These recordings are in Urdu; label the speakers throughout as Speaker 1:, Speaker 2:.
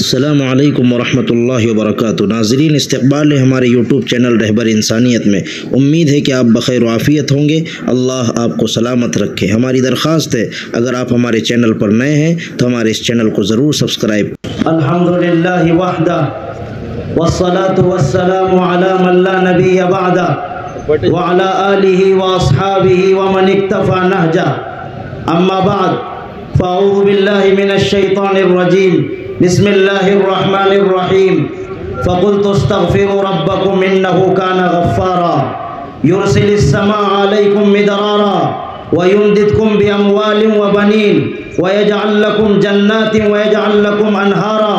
Speaker 1: السلام علیکم ورحمۃ اللہ وبرکاتہ۔ ناظرین، استقبال ہے ہمارے یوٹیوب چینل رہبر انسانیت میں۔ امید ہے کہ آپ بخیر و عافیت ہوں گے۔ اللہ آپ کو سلامت رکھے۔ ہماری درخواست ہے اگر آپ ہمارے چینل پر نئے ہیں تو ہمارے اس چینل کو ضرور سبسکرائب۔
Speaker 2: الحمدللہ وحدہ والصلاة والسلام علی من لا نبی بعدہ وعلی آلہ واصحابہ ومن اکتفى نہجہ، اما بعد فاعوذ باللہ من الشیطان الرجیم، بسم اللہ الرحمن الرحیم۔ فقلت استغفروا ربکم انہ کان غفارا یرسل السماء علیکم مدرارا ویمددکم باموال وبنین ویجعل لکم جنات ویجعل لکم انہارا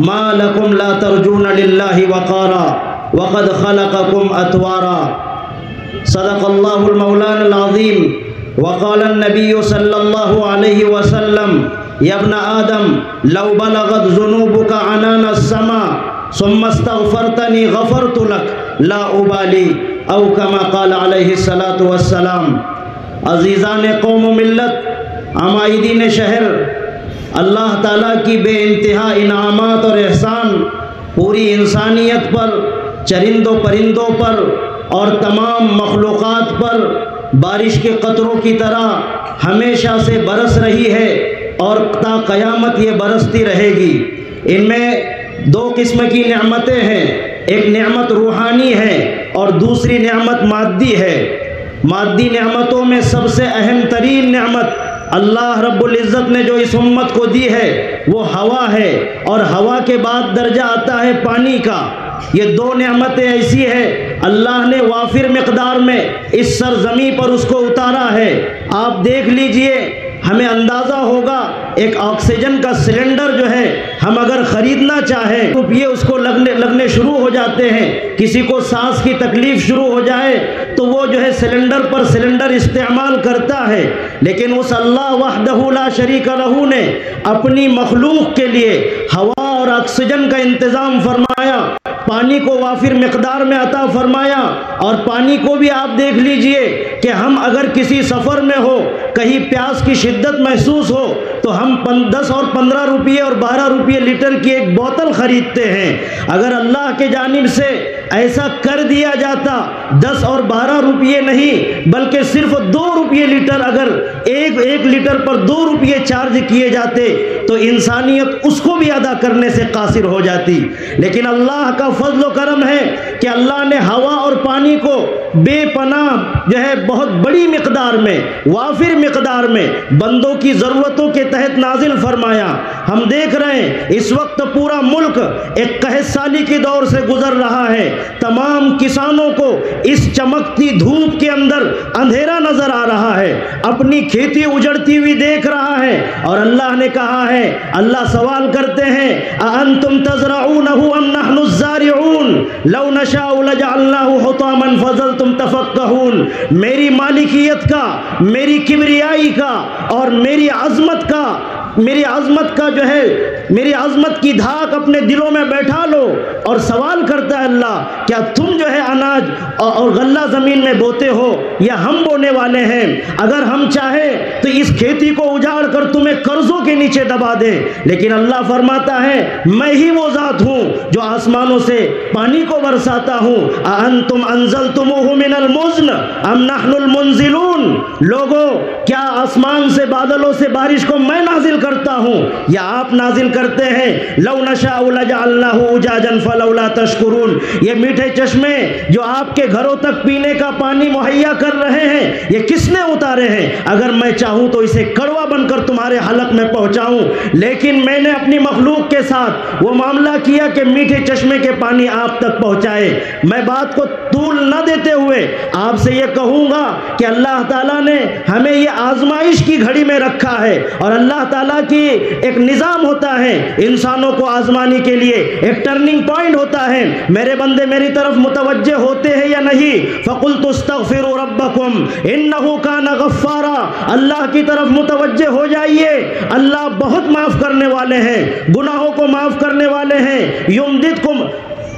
Speaker 2: ما لکم لا ترجون للہ وقارا وقد خلقکم اتوارا۔ صدق اللہ المولان العظیم۔ وقال النبی صلی اللہ علیہ وسلم یا ابن آدم لو بلغت ذنوبک عنان السماء ثم استغفرتنی غفرت لک لا ابالی، او کما قال علیہ الصلاۃ والسلام۔ عزیزان قوم و ملت، عمائدین شہر، اللہ تعالیٰ کی بے انتہا انعامات اور احسان پوری انسانیت پر، چرند و پرندوں پر اور تمام مخلوقات پر بارش کے قطروں کی طرح ہمیشہ سے برس رہی ہے اور تا قیامت یہ برستی رہے گی۔ ان میں دو قسم کی نعمتیں ہیں، ایک نعمت روحانی ہے اور دوسری نعمت مادی ہے۔ مادی نعمتوں میں سب سے اہم ترین نعمت اللہ رب العزت نے جو اس امت کو دی ہے وہ ہوا ہے، اور ہوا کے بعد درجہ آتا ہے پانی کا۔ یہ دو نعمتیں ایسی ہیں اللہ نے وافر مقدار میں اس سرزمین پر اس کو اتارا ہے۔ آپ دیکھ لیجئے، ہمیں اندازہ ہوگا ایک آکسیجن کا سلنڈر جو ہے ہم اگر خریدنا چاہیں تو یہ اس کو لگنے شروع ہو جاتے ہیں۔ کسی کو سانس کی تکلیف شروع ہو جائے تو وہ جو ہے سلنڈر پر سلنڈر استعمال کرتا ہے، لیکن اس اللہ وحدہ لا شریک لہ نے اپنی مخلوق کے لیے ہوا اور آکسیجن کا انتظام فرمایا، پانی کو وافر مقدار میں عطا فرمایا۔ اور پانی کو بھی آپ دیکھ لیجئے کہ ہم اگر کسی سفر میں ہو، کہیں پیاس کی شدت محسوس ہو تو ہم 10 اور 15 روپے اور 12 روپے لیٹر کی ایک بوتل خریدتے ہیں۔ اگر اللہ کے جانب سے ایسا کر دیا جاتا، 10 اور 12 روپے نہیں بلکہ صرف 2 روپے لیٹر، اگر ایک لیٹر پر 2 روپے چارج کیے جاتے تو انسانیت اس کو بھی ادا کرنے سے قاصر ہو جاتی۔ لیکن اللہ کا فضل و کرم ہے کہ اللہ نے ہوا اور پانی کو بے پناہ جو ہے بہت بڑی مقدار میں، وافر مقدار میں بندوں کی ضرورتوں کے تحت نازل فرمایا۔ ہم دیکھ رہے ہیں اس وقت پورا ملک ایک قحط سالی کے دور سے گزر رہا ہے۔ تمام کسانوں کو اس چمکتی دھوپ کے اندر اندھیرا نظر آ رہا ہے، اپنی کھیتی اجڑتی ہوئی دیکھ رہا ہے، اور اللہ نے کہا ہے، اللہ سوال کرتے ہیں اَأَنْتُمْ تَزْرَعُونَهُ أَمْ نَحْنُ الزَّارِعُونَ لَوْ نَشَاءُ لَجَعَلْنَاهُ حُطَامًا فَظَلْتُمْ تَفَكَّهُونَ۔ میری مالکیت کا، میری کبریائی کا اور میری عظمت کا جو ہے میری عظمت کی دھاک اپنے دلوں میں بیٹھا لو، اور سوال کرتا ہے اللہ، کیا تم جو ہے اناج اور غلہ زمین میں بوتے ہو یا ہم بونے والے ہیں؟ اگر ہم چاہیں تو اس کھیتی کو اجاڑ کر تمہیں قرضوں کے نیچے دبا دیں، لیکن اللہ فرماتا ہے میں ہی وہ ذات ہوں جو آسمانوں سے پانی کو برساتا ہوں۔ اَأَنْتُمْ أَنزَلْتُمُوهُ مِنَ الْمُزْنِ أَمْ نَحْنُ الْمُنزِلُونَ۔ لوگو، کیا آسمان سے بادلوں سے بارش کو میں نازل کرتا ہوں یا آپ نازل کرتے ہیں؟ لو نشاء لجعلناه اجاجا فلولا تشکرون۔ یہ میٹھے چشمے جو آپ کے گھروں تک پینے کا پانی مہیا کر رہے ہیں، یہ کس نے اتارے ہیں؟ اگر میں چاہوں تو اسے کڑوا بن کر تمہارے حلق میں پہنچاؤں، لیکن میں نے اپنی مخلوق کے ساتھ وہ معاملہ کیا کہ میٹھے چشمے کے پانی آپ تک پہنچائے۔ میں بات کو طول نہ دیتے ہوئے آپ سے یہ کہوں گا کہ اللہ تعالیٰ نے ہمیں یہ آزمائش کی گھڑی میں رکھا ہے، اور اللہ تعالیٰ کی ایک نظام ہوتا ہے انسانوں کو آزمانے کے لیے، ایک ٹرننگ پوائنٹ ہوتا ہے۔ میرے بندے میری طرف متوجہ ہوتے ہیں یا نہیں؟ فَقُلْتُ اسْتَغْفِرُوا رَبَّكُمْ إِنَّهُ كَانَ غَفَّارًا۔ اللہ کی طرف متوجہ ہو جائیے، اللہ بہت معاف کرنے والے ہیں، گناہوں کو معاف کرنے والے ہیں۔ يُمْدِدْكُمْ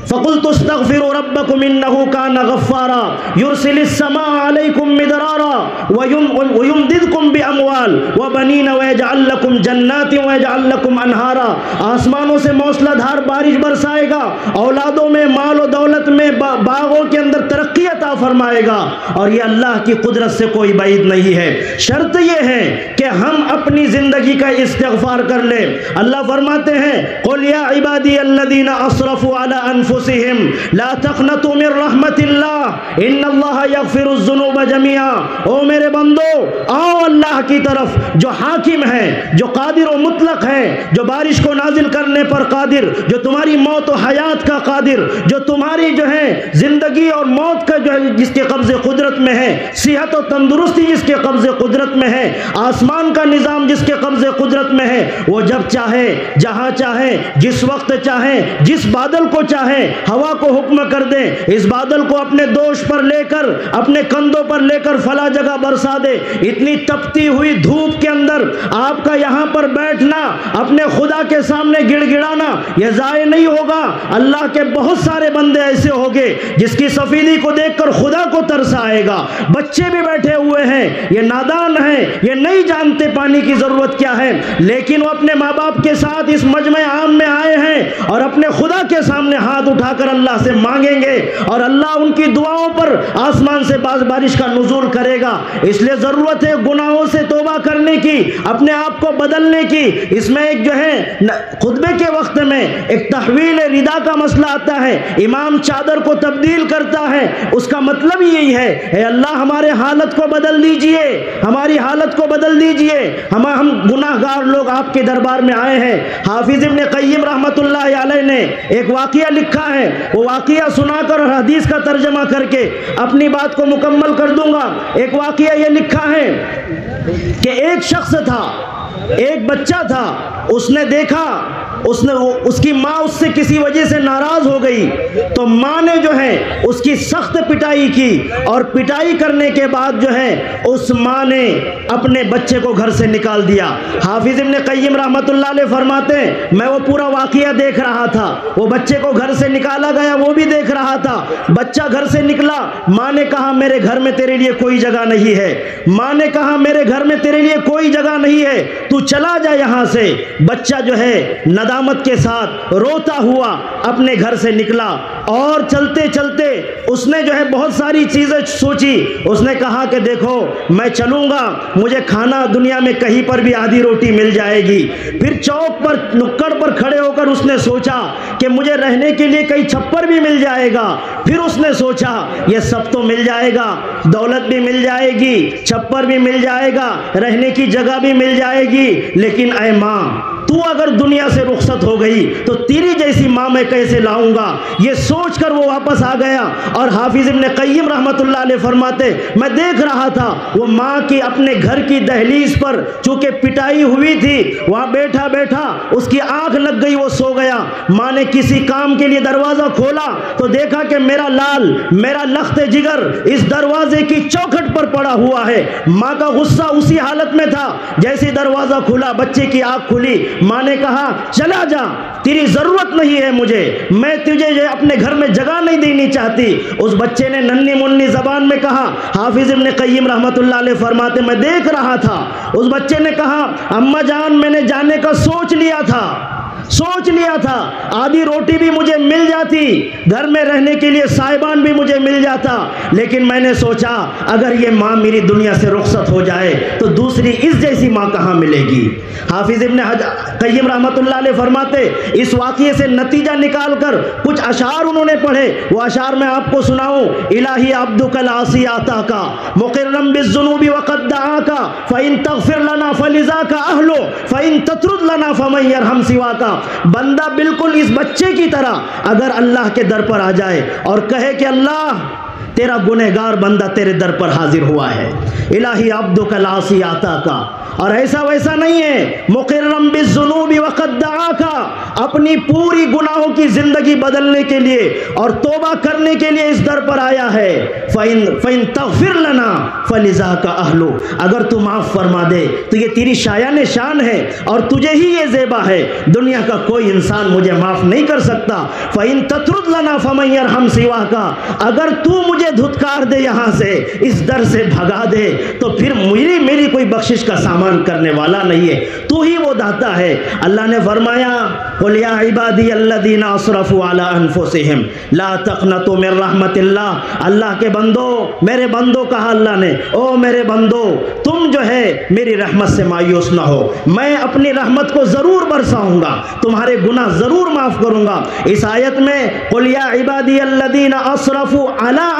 Speaker 2: فقلت استغفروا ربكم انه كان غفارا يرسل السماء عليكم مدرارا ويمددكم باموال وبنين ويجعل لكم جنات ويجعل لكم انہارا، آسمانوں سے موسلا دھار بارش برسائے گا، اولادوں میں، مال و دولت میں، باغوں کے اندر ترقی عطا فرمائے گا، اور یہ اللہ کی قدرت سے کوئی بعید نہیں ہے۔ شرط یہ ہے کہ ہم اپنی زندگی کا استغفار کر لیں۔ اللہ فرماتے ہیں قل یا عبادی الذین اسرفوا علی انفسہم لا تقنطوا من رحمت اللہ ان اللہ یغفر الذنوب جميعا، او میرے بندو آؤ اللہ کی طرف جو حاکم ہے، جو قادر و مطلق ہے، جو بارش کو نازل کرنے پر قادر، جو تمہاری موت و حیات کا قادر، جو تمہاری جو ہے زندگی اور موت کا جو ہے جس کے قبض قدرت میں ہے، صحت و تندرستی جس کے قبض قدرت میں ہے، آسمان کا نظام جس کے قبض قدرت میں ہے، وہ جب چاہے، جہاں چاہے، جس وقت چاہے، جس بادل کو چاہے ہوا کو حکم کر دے، اس بادل کو اپنے دوش پر لے کر، اپنے کندھوں پر لے کر فلاں جگہ برسا دے۔ اتنی تپتی ہوئی دھوپ کے اندر آپ کا یہاں پر بیٹھنا، اپنے خدا کے سامنے گڑ گڑانا، یہ ضائع نہیں ہوگا۔ اللہ کے بہت سارے بندے ایسے ہوگے جس کی سفیدی کو دیکھ کر خدا کو ترس آئے گا۔ بچے بھی بیٹھے ہوئے ہیں، یہ نادان ہیں، یہ نہیں جانتے پانی کی ضرورت کیا ہے، لیکن وہ اپنے ماں باپ کے ساتھ اس مجمع عام میں آئے ہیں اور اپنے خدا کے سامنے ہاتھ اٹھا کر اللہ سے مانگیں گے، اور اللہ ان کی دعاؤں پر آسمان سے بارش کا نزول کرے گا۔ اس لیے ضرورت ہے گناہوں سے توبہ کرنے کی، اپنے آپ کو بدلنے کی۔ اس میں ایک جو ہے خطبے کے وقت میں ایک تحویل ردا کا مسئلہ آتا ہے، امام چادر کو تبدیل کرتا ہے، اس کا مطلب یہی ہے اے اللہ ہمارے حالت کو بدل دیجئے، ہماری حالت کو بدل دیجئے، ہم گناہ گار لوگ آپ کے دربار میں آئے ہیں۔ حافظ ابن قیم رحمۃ اللہ علیہ نے ایک واقعہ لکھا ہے، وہ واقعہ سنا کر اور حدیث کا ترجمہ کر کے اپنی بات کو مکمل کر دوں گا۔ ایک واقعہ یہ لکھا ہے کہ ایک شخص تھا، ایک بچہ تھا، اس نے دیکھا اس کی ماں اس سے کسی وجہ سے ناراض ہو گئی، تو ماں نے جو ہے اس کی سخت پٹائی کی، اور پٹائی کرنے کے بعد جو ہے اس ماں نے اپنے بچے کو گھر سے نکال دیا۔ حافظ ابن قیم رحمۃ اللہ علیہ فرماتے ہیں میں وہ پورا واقعہ دیکھ رہا تھا، وہ بچے کو گھر سے نکالا گیا وہ بھی دیکھ رہا تھا۔ بچہ گھر سے نکلا، ماں نے کہا میرے گھر میں تیرے لیے کوئی جگہ نہیں ہے، ماں نے کہا میرے گھر میں تیرے لیے کوئی جگہ نہیں ہے، تو چلا جا یہاں سے۔ بچہ جو ہے ندامت کے ساتھ روتا ہوا اپنے گھر سے نکلا، اور چلتے چلتے اس نے جو ہے بہت ساری چیزیں سوچی۔ اس نے کہا کہ دیکھو میں چلوں گا، مجھے کھانا دنیا میں کہیں پر بھی آدھی روٹی مل جائے گی۔ پھر چوک پر نکڑ پر کھڑے ہو کر اس نے سوچا کہ مجھے رہنے کے لیے کہیں چھپر بھی مل جائے گا۔ پھر اس نے سوچا یہ سب تو مل جائے گا، دولت بھی مل جائے گی، چھپر بھی مل جائے گا، رہنے کی جگہ بھی مل جائے گی، لیکن اے ماں تو اگر دنیا سے رخصت ہو گئی تو تیری جیسی ماں میں کیسے لاؤں گا؟ یہ سوچ کر وہ واپس آ گیا۔ اور حافظ ابن قیم رحمۃ اللہ علیہ فرماتے میں دیکھ رہا تھا وہ ماں کی اپنے گھر کی دہلیز پر چونکہ پٹائی ہوئی تھی، وہاں بیٹھا بیٹھا اس کی آنکھ لگ گئی، وہ سو گیا۔ ماں نے کسی کام کے لیے دروازہ کھولا تو دیکھا کہ میرا لال، میرا لخت جگر اس دروازے کی چوکھٹ پر پڑا ہوا ہے۔ ماں کا غصہ اسی حالت میں تھا، جیسے دروازہ کھلا بچے کی آنکھ کھلی، ماں نے کہا چلا جا، تیری ضرورت نہیں ہے مجھے، میں تجھے اپنے گھر میں جگہ نہیں دینی چاہتی۔ اس بچے نے ننھی منی زبان میں کہا، حافظ ابن قیم رحمۃ اللہ علیہ فرماتے میں دیکھ رہا تھا، اس بچے نے کہا اماں جان میں نے جانے کا سوچ لیا تھا، آدھی روٹی بھی مجھے مل جاتی، گھر میں رہنے کے لیے سائبان بھی مجھے مل جاتا، لیکن میں نے سوچا اگر یہ ماں میری دنیا سے رخصت ہو جائے تو دوسری اس جیسی ماں کہاں ملے گی۔ حافظ ابن قیم رحمۃ اللہ علیہ فرماتے اس واقعے سے نتیجہ نکال کر کچھ اشعار انہوں نے پڑھے، وہ اشعار میں آپ کو سناؤں۔ الہی عبدک العاصی آتاک مقرم بالذنوب وقد دعاک فإن تغفر لنا فلذاک اہل فإن تطرد لنا فمن یرحم سواک۔ بندہ بالکل اس بچے کی طرح اگر اللہ کے در پر آ جائے اور کہے کہ اللہ تیرا گنہگار بندہ تیرے در پر حاضر ہوا ہے. الہی عبدک العاصی آتا کا. اور ایسا ویسا نہیں ہے، مقرم بالذنوب وقد دعاکا، اپنی پوری گناہوں کی زندگی بدلنے کے لیے اور توبہ کرنے کے لیے اس در پر آیا ہے. فَإِن تَغْفِرْ لَنَا فَلِذَاكَ أَهْلُ، اگر تو معاف فرما دے تو یہ تیری شایان شان ہے اور تجھے ہی یہ زیبا ہے، دنیا کا کوئی انسان مجھے معاف نہیں کر سکتا. فَإِن تَطْرُدْ لَنَا فَمَن يَرْحَمْ سِوَاكَ، اگر تو مجھے دھتکار دے، یہاں سے اس در سے بھگا دے، تو پھر میری کوئی بخشش کا سامان کرنے والا نہیں ہے، تو ہی وہ داتا ہے. اللہ نے فرمایا قُلْ يَا عِبَادِيَ الَّذِينَ أَسْرَفُوا عَلَىٰ أَنفُسِهِمْ لَا تَقْنَطُوا مِن رَحْمَةِ اللَّهِ، اللہ کے بندو، میرے بندو کہا اللہ نے، او میرے بندو تم جو ہے میری رحمت سے مایوس نہ ہو، میں اپنی رحمت کو ضرور برساؤں گا، تمہارے گناہ ضرور معاف کروں گا. اس آیت میں قُلْ يَا عِبَادِيَ الَّذِينَ أَسْرَفُوا عَلَىٰ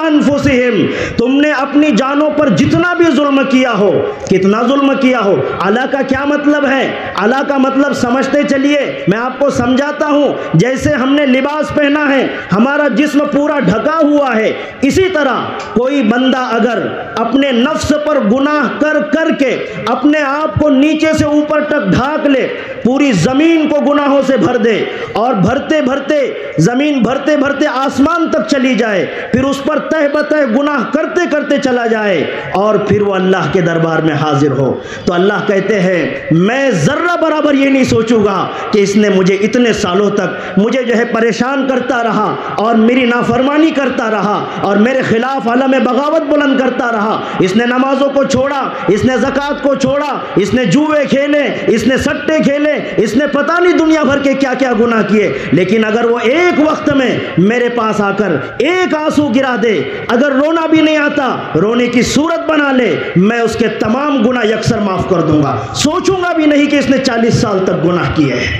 Speaker 2: أَنفُسِهِمْ، تم نے اپنی جانوں پر جتنا بھی ظلم کیا ہو، کتنا ظلم کیا ہو. علا کا کیا مطلب ہے؟ علا کا مطلب سمجھتے چلیے، میں آپ کو سمجھاتا ہوں. جیسے ہم نے لباس پہنا ہے، ہمارا جسم پورا ڈھکا ہوا ہے، اسی طرح کوئی بندہ اگر اپنے نفس پر گناہ کر کے اپنے آپ کو نیچے سے اوپر تک ڈھانک لے، پوری زمین کو گناہوں سے بھر دے اور بھرتے بھرتے آسمان تک چلی جائے، پھر اس پر تہ بتہ گناہ کرتے کرتے چلا جائے اور پھر وہ اللہ کے دربار میں حاضر ہو، تو اللہ کہتے ہیں میں ذرہ برابر یہ نہیں سوچوں گا کہ اس نے مجھے اتنے سالوں تک مجھے جو ہے پریشان کرتا رہا اور میری نافرمانی کرتا رہا اور میرے خلاف علم بغاوت بلند کرتا رہا، اس نے نمازوں کو چھوڑا، اس نے زکوٰۃ کو چھوڑا، اس نے جوئے کھیلے، اس نے سٹے کھیلے، اس نے پتہ نہیں دنیا بھر کے کیا کیا گناہ کیے، لیکن اگر وہ ایک وقت میں میرے پاس آ کر ایک آنسو گرا دے، اگر رونا بھی نہیں آتا رونے کی صورت بنا لے، میں اس کے تمام گناہ یکسر معاف کر دوں گا، سوچوں گا بھی نہیں کہ اس نے 40 سال تک گناہ کیے ہیں.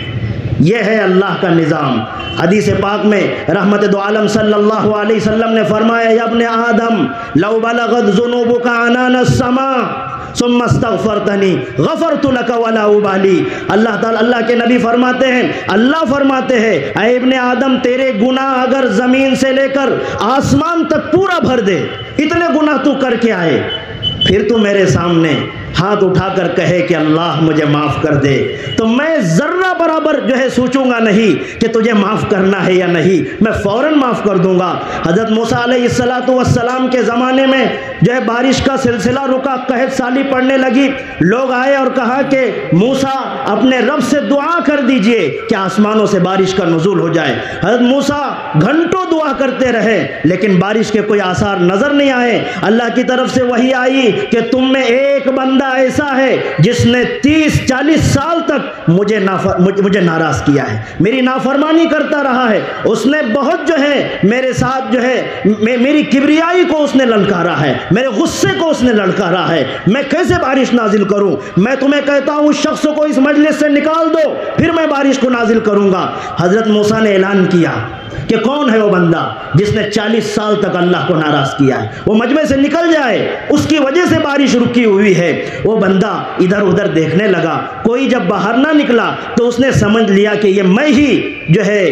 Speaker 2: یہ ہے اللہ کا نظام. حدیث پاک میں رحمت دو عالم صلی اللہ علیہ وسلم نے فرمایا یا ابن آدم لو بلغت ذنوبک عنان السماء ثم استغفرتنی غفرت لک ولا ابالی. اللہ کے نبی فرماتے ہیں، اللہ فرماتے ہیں اے ابن آدم تیرے گناہ اگر زمین سے لے کر آسمان تک پورا بھر دے، اتنے گناہ تو کر کے آئے، پھر تو میرے سامنے ہاتھ اٹھا کر کہے کہ اللہ مجھے معاف کر دے، تو میں ذرہ برابر جو ہے سوچوں گا نہیں کہ تجھے معاف کرنا ہے یا نہیں، میں فوراً معاف کر دوں گا. حضرت موسیٰ علیہ السلام کے زمانے میں جو ہے بارش کا سلسلہ رکا، قحط سالی پڑنے لگی، لوگ آئے اور کہا کہ موسیٰ اپنے رب سے دعا کر دیجئے کہ آسمانوں سے بارش کا نزول ہو جائے. حضرت موسیٰ گھنٹوں دعا کرتے رہے لیکن بارش کے کوئی آثار نظر نہیں آئے. اللہ کی طرف سے وحی آئی کہ تم میں ایک بندہ ایسا ہے جس نے 30-40 سال تک مجھے ناراض کیا ہے، میری نافرمانی کرتا رہا ہے، اس نے بہت جو ہے میرے ساتھ جو ہے میری کبریائی کو اس نے للکارا ہے، میرے غصے کو اس نے للکارا ہے، میں کیسے بارش نازل کروں؟ میں تمہیں کہتا ہوں اس شخص کو اس مجلس سے نکال دو، پھر میں بارش کو نازل کروں گا. حضرت موسیٰ نے اعلان کیا کہ کون ہے وہ بندہ جس نے 40 سال تک اللہ کو ناراض کیا ہے، وہ مجمع سے نکل جائے، اس کی وجہ سے بارش رکی ہوئی ہے. وہ بندہ ادھر ادھر دیکھنے لگا، کوئی جب باہر نہ نکلا تو اس نے سمجھ لیا کہ یہ میں ہی جو ہے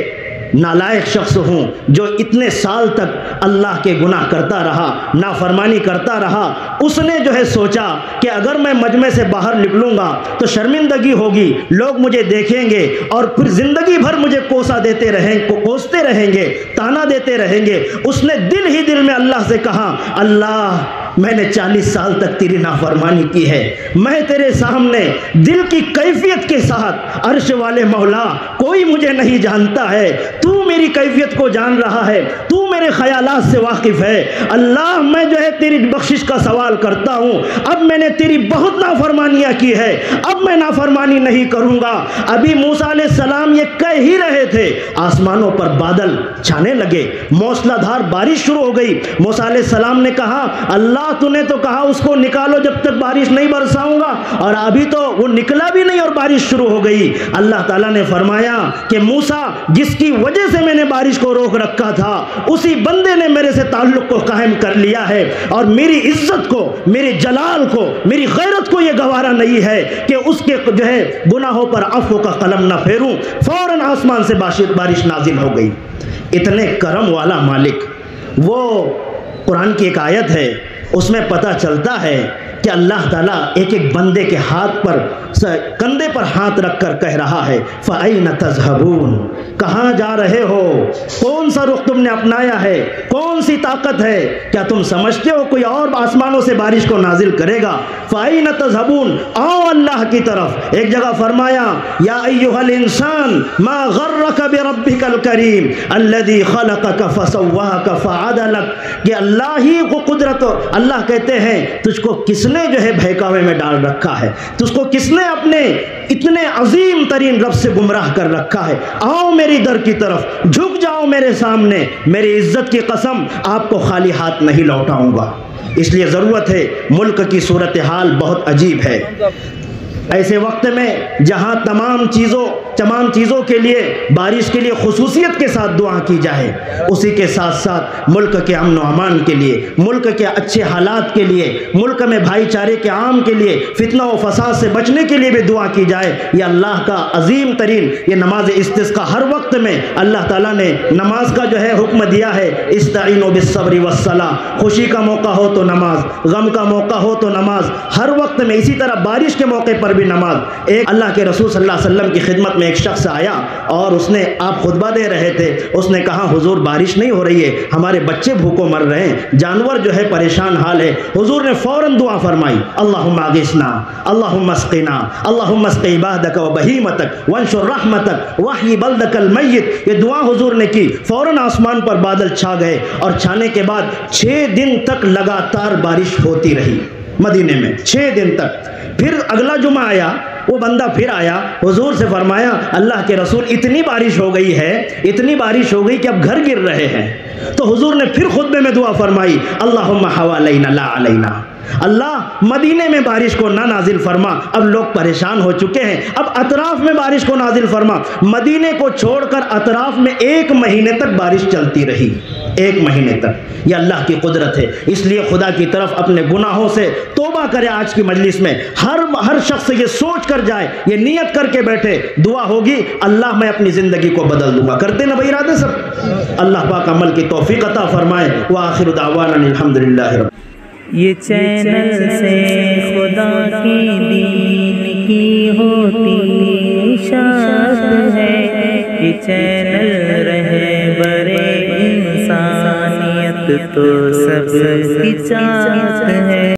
Speaker 2: نالائق شخص ہوں جو اتنے سال تک اللہ کے گناہ کرتا رہا، نافرمانی کرتا رہا. اس نے جو ہے سوچا کہ اگر میں مجمع سے باہر نکلوں گا تو شرمندگی ہوگی، لوگ مجھے دیکھیں گے اور پھر زندگی بھر مجھے کوستے رہیں گے، تانا دیتے رہیں گے. اس نے دل ہی دل میں اللہ سے کہا اللہ میں نے 40 سال تک تیری نافرمانی کی ہے، میں تیرے سامنے دل کی کیفیت کے ساتھ عرش والے مولا کوئی مجھے نہیں جانتا ہے، تو میری کیفیت کو جان رہا ہے، تو میرے خیالات سے واقف ہے. اللہ میں جو ہے تیری بخشش کا سوال کرتا ہوں، اب میں نے تیری بہت نافرمانیاں کی ہے، اب میں نافرمانی نہیں کروں گا. ابھی موسیٰ علیہ السلام یہ کہہ ہی رہے تھے، آسمانوں پر بادل چھانے لگے، موسلا دھار بارش شروع ہو گئی. موسیٰ علیہ السلام نے کہا اللہ تو نے تو کہا اس کو نکالو جب تک بارش نہیں برساؤں گا، اور ابھی تو وہ نکلا بھی نہیں اور بارش شروع ہو گئی. اللہ تعالیٰ نے فرمایا کہ موسیٰ جس کی وجہ سے میں نے بارش کو روک رکھا تھا اسی بندے نے میرے سے تعلق کو قائم کر لیا ہے، اور میری عزت کو، میرے جلال کو، میری غیرت کو یہ گوارا نہیں ہے کہ اس کے جو ہے گناہوں پر عفو کا قلم نہ پھیروں. فوراً آسمان سے بارش نازل ہو گئی. اتنے کرم والا مالک وہ قرآن کی ایک آیت ہے، اس میں پتہ چلتا ہے کہ اللہ تعالیٰ ایک ایک بندے کے ہاتھ پر کندھے پر ہاتھ رکھ کر کہہ رہا ہے فَأَيْنَ تَذْهَبُونَ، کہاں جا رہے ہو؟ کون سا رخ تم نے اپنایا ہے؟ کون سی طاقت ہے؟ کیا تم سمجھتے ہو کوئی اور آسمانوں سے بارش کو نازل کرے گا؟ فَأَيْنَ تَذْهَبُونَ، آؤ اللہ کی طرف۔ ایک جگہ فرمایا یا ایھا الانسان ما غرک بربک الکریم الذی خلقک فسواک فعدلک، کہ اللہ ہی کو قدرت، اللہ کہتے ہیں تجھ کو کس نے جو ہے بہکاوے میں ڈال رکھا ہے، تجھ کو کس نے اپنے اتنے عظیم ترین رب سے گمراہ کر رکھا ہے؟ آؤ میری در کی طرف، جھک جاؤ میرے سامنے، میری عزت کی قسم آپ کو خالی ہاتھ نہیں لوٹاؤں گا۔ اس لیے ضرورت ہے، ملک کی صورتحال بہت عجیب ہے۔ ایسے وقت میں جہاں تمام چیزوں کے لیے بارش کے لیے خصوصیت کے ساتھ دعا کی جائے، اسی کے ساتھ ساتھ ملک کے امن و امان کے لیے، ملک کے اچھے حالات کے لیے، ملک میں بھائی چارے کے عام کے لیے، فتنہ و فساد سے بچنے کے لیے بھی دعا کی جائے۔ یہ اللہ کا عظیم ترین یہ نماز استسقاء، ہر وقت میں اللہ تعالیٰ نے نماز کا جو ہے حکم دیا ہے، استعینوا بالصبر والصلاۃ، خوشی کا موقع ہو تو نماز، غم کا موقع ہو تو نماز، ہر وقت میں۔ اسی طرح بارش کے موقع پر بھی نماز۔ ایک اللہ کے رسول صلی اللہ علیہ وسلم کی خدمت میں ایک شخص آیا اور اس نے، آپ خطبہ دے رہے تھے، اس نے کہا حضور بارش نہیں ہو رہی ہے، ہمارے بچے بھوکوں مر رہے ہیں، جانور جو ہے پریشان حال ہے۔ حضور نے فوراً دعا فرمائی اللہم اغثنا اللہم اسقنا اللہم اسق عبادک و بہیمتک وانشر رحمتک واحی بلدک المیت۔ یہ دعا حضور نے کی، فوراً آسمان پر بادل چھا گئے اور چھانے کے بعد 6 دن تک لگاتار بارش ہوتی رہی مدینے میں، 6 دن تک۔ پھر اگلا جمعہ آیا، وہ بندہ پھر آیا، حضور سے فرمایا اللہ کے رسول اتنی بارش ہو گئی ہے، اتنی بارش ہو گئی کہ اب گھر گر رہے ہیں۔ تو حضور نے پھر خطبے میں دعا فرمائی اللہم حوالینا لا علینا، اللہ مدینے میں بارش کو نہ نازل فرما، اب لوگ پریشان ہو چکے ہیں، اب اطراف میں بارش کو نازل فرما۔ مدینے کو چھوڑ کر اطراف میں 1 مہینے تک بارش چلتی رہی، 1 مہینے تک۔ یہ اللہ کی قدرت ہے۔ اس لیے خدا کی طرف اپنے گناہوں سے توبہ کرے۔ آج کی مجلس میں ہر شخص یہ سوچ کر جائے، یہ نیت کر کے بیٹھے، دعا ہوگی اللہ میں اپنی زندگی کو بدل دوں گا۔ کرتے نا بھائی ارادے سب؟ اللہ پاک عمل کی توفیق عطا فرمائے۔ وآخر دعوانا الحمدللہ رب۔
Speaker 3: یہ چینل سے خدا کی دین کی ہوتی اشاعت ہے، یہ چینل رہبر انسانیت تو سب کی چاہت ہے۔